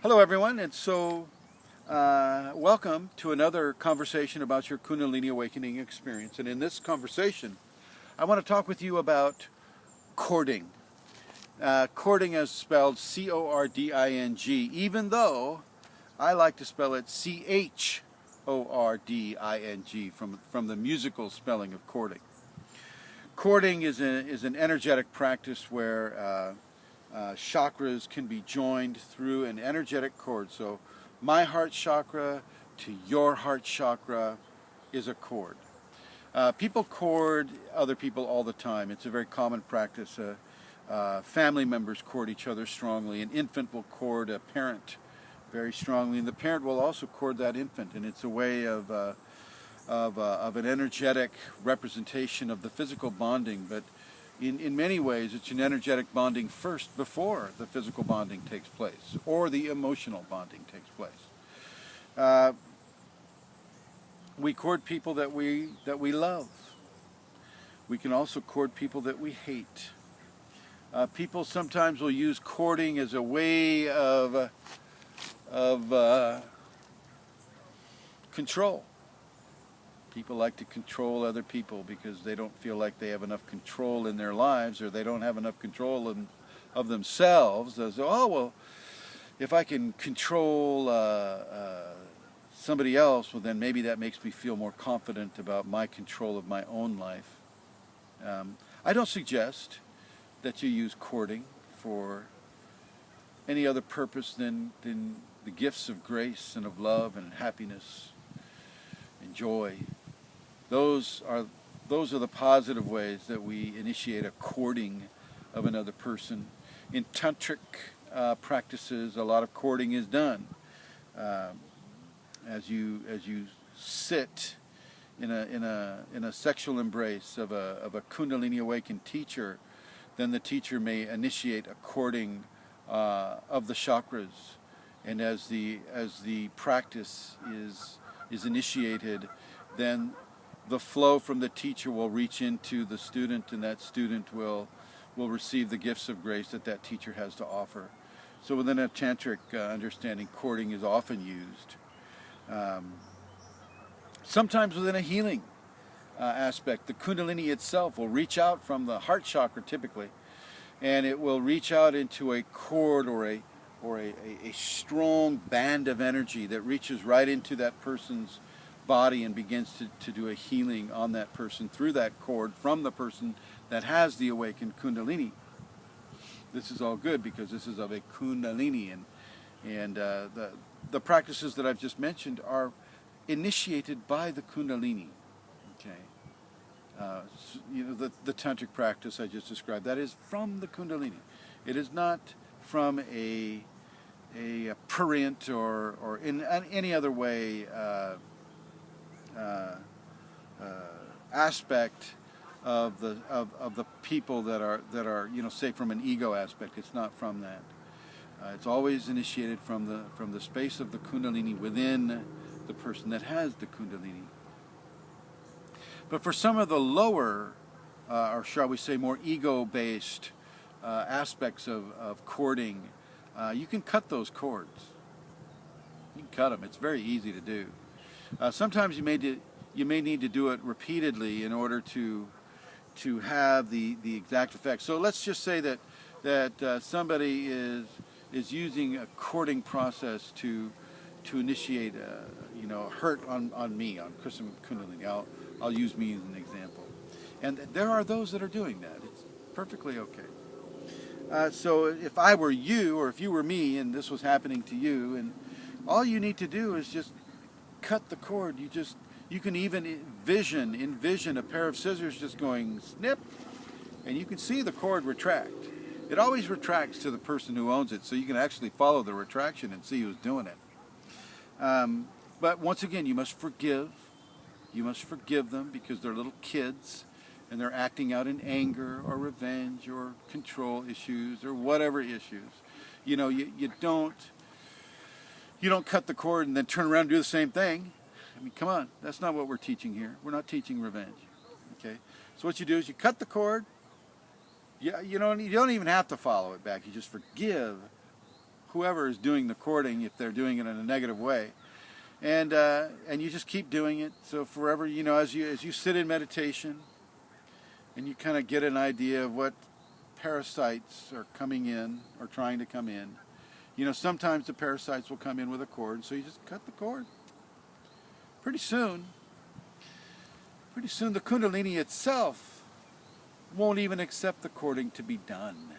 Hello everyone, and welcome to another conversation about your Kundalini awakening experience. And in this conversation, I want to talk with you about cording. Cording is spelled C-O-R-D-I-N-G, even though I like to spell it C-H-O-R-D-I-N-G from the musical spelling of cording. Cording is an energetic practice where chakras can be joined through an energetic cord. So my heart chakra to your heart chakra is a cord. People cord other people all the time. It's a very common practice. Family members cord each other strongly. An infant will cord a parent very strongly, and the parent will also cord that infant. And it's a way of an energetic representation of the physical bonding, but in many ways, it's an energetic bonding first before the physical bonding takes place, or the emotional bonding takes place. We cord people that we love. We can also cord people that we hate. People sometimes will use cording as a way of control. People like to control other people because they don't feel like they have enough control in their lives, or they don't have enough control of themselves. As, oh, well, if I can control somebody else, well, then maybe that makes me feel more confident about my control of my own life. I don't suggest that you use cording for any other purpose than the gifts of grace and of love and happiness and joy. Those are the positive ways that we initiate a cording of another person. In tantric practices, a lot of cording is done. As you sit in a sexual embrace of a Kundalini awakened teacher, then the teacher may initiate a cording of the chakras, and as the practice is initiated, then the flow from the teacher will reach into the student, and that student will receive the gifts of grace that teacher has to offer. So within a tantric understanding, cording is often used. Sometimes within a healing aspect, the Kundalini itself will reach out from the heart chakra typically, and it will reach out into a cord or a strong band of energy that reaches right into that person's body and begins to do a healing on that person through that cord from the person that has the awakened Kundalini. This is all good because this is of a Kundalini, and the practices that I've just mentioned are initiated by the Kundalini. Okay, the tantric practice I just described, that is from the Kundalini. It is not from a prurient or in any other way aspect of the people that are say from an ego aspect. It's not from that. It's always initiated from the space of the Kundalini within the person that has the Kundalini. But for some of the lower, or shall we say more ego-based aspects of cording, you can cut those cords. You can cut them. It's very easy to do. Sometimes you may need to do it repeatedly in order to have the exact effect. So let's just say that somebody is using a cording process to initiate hurt on me, on Krishna Kundalini. I'll use me as an example. And there are those that are doing that. It's perfectly okay. So if I were you, or if you were me, and this was happening to you, and all you need to do is just cut the cord. You can even envision a pair of scissors just going snip, and you can see the cord retract. It always retracts to the person who owns it, so you can actually follow the retraction and see who's doing it. But once again, you must forgive. You must forgive them because they're little kids, and they're acting out in anger or revenge or control issues or whatever issues. You don't cut the cord and then turn around and do the same thing. I mean, come on, that's not what we're teaching here. We're not teaching revenge. Okay? So what you do is you cut the cord. You don't even have to follow it back. You just forgive whoever is doing the cording, if they're doing it in a negative way. And you just keep doing it. So forever, you know, as you sit in meditation, and you kind of get an idea of what parasites are coming in or trying to come in. You know, sometimes the parasites will come in with a cord, so you just cut the cord. Pretty soon the Kundalini itself won't even accept the cording to be done.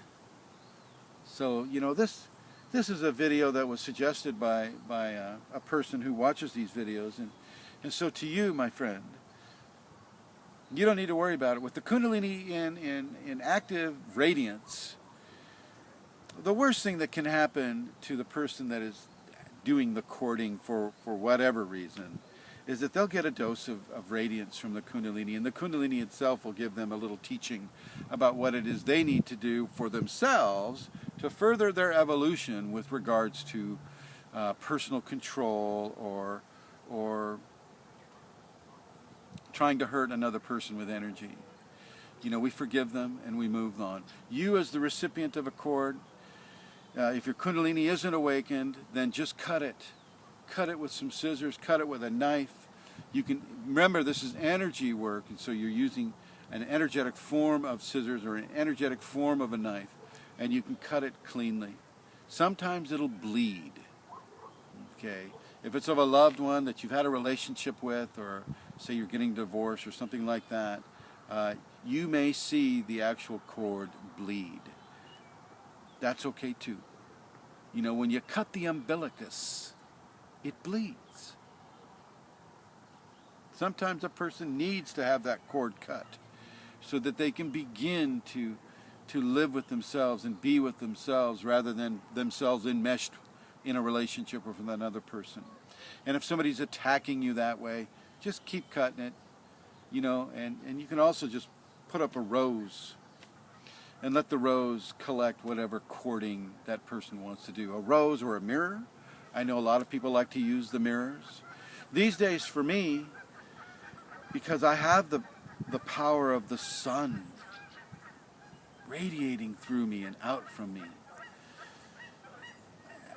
So, you know, this is a video that was suggested by a person who watches these videos. And so to you, my friend, you don't need to worry about it. With the Kundalini in active radiance, the worst thing that can happen to the person that is doing the cording for whatever reason is that they'll get a dose of radiance from the Kundalini, and the Kundalini itself will give them a little teaching about what it is they need to do for themselves to further their evolution with regards to personal control or trying to hurt another person with energy. You know, we forgive them and we move on. You, as the recipient of a cord, if your Kundalini isn't awakened, then just cut it. Cut it with some scissors, cut it with a knife. You can remember, this is energy work, and so you're using an energetic form of scissors or an energetic form of a knife, and you can cut it cleanly. Sometimes it'll bleed. Okay, if it's of a loved one that you've had a relationship with, or say you're getting divorced or something like that, you may see the actual cord bleed. That's okay too. You know, when you cut the umbilicus, it bleeds. Sometimes a person needs to have that cord cut so that they can begin to live with themselves and be with themselves rather than themselves enmeshed in a relationship with another person. And if somebody's attacking you that way, just keep cutting it, you know, and you can also just put up a rose and let the rose collect whatever cording that person wants to do. A rose or a mirror. I know a lot of people like to use the mirrors. These days for me, because I have the power of the sun radiating through me and out from me,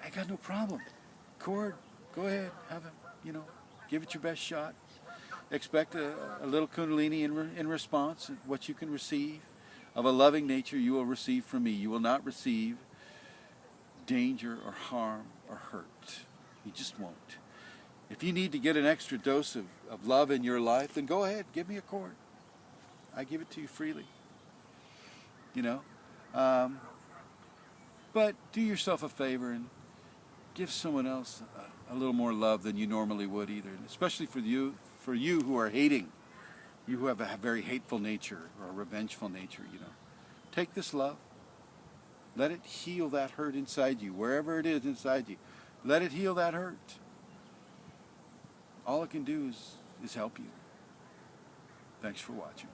I got no problem. Cord, go ahead, have it, you know, give it your best shot. Expect a little Kundalini in response, what you can receive. Of a loving nature you will receive from me. You will not receive danger or harm or hurt. You just won't. If you need to get an extra dose of love in your life, then go ahead, give me a cord. I give it to you freely. You know? But do yourself a favor and give someone else a little more love than you normally would either. And especially for you who are hating. You who have a very hateful nature or a revengeful nature, you know. Take this love. Let it heal that hurt inside you, wherever it is inside you. Let it heal that hurt. All it can do is help you. Thanks for watching.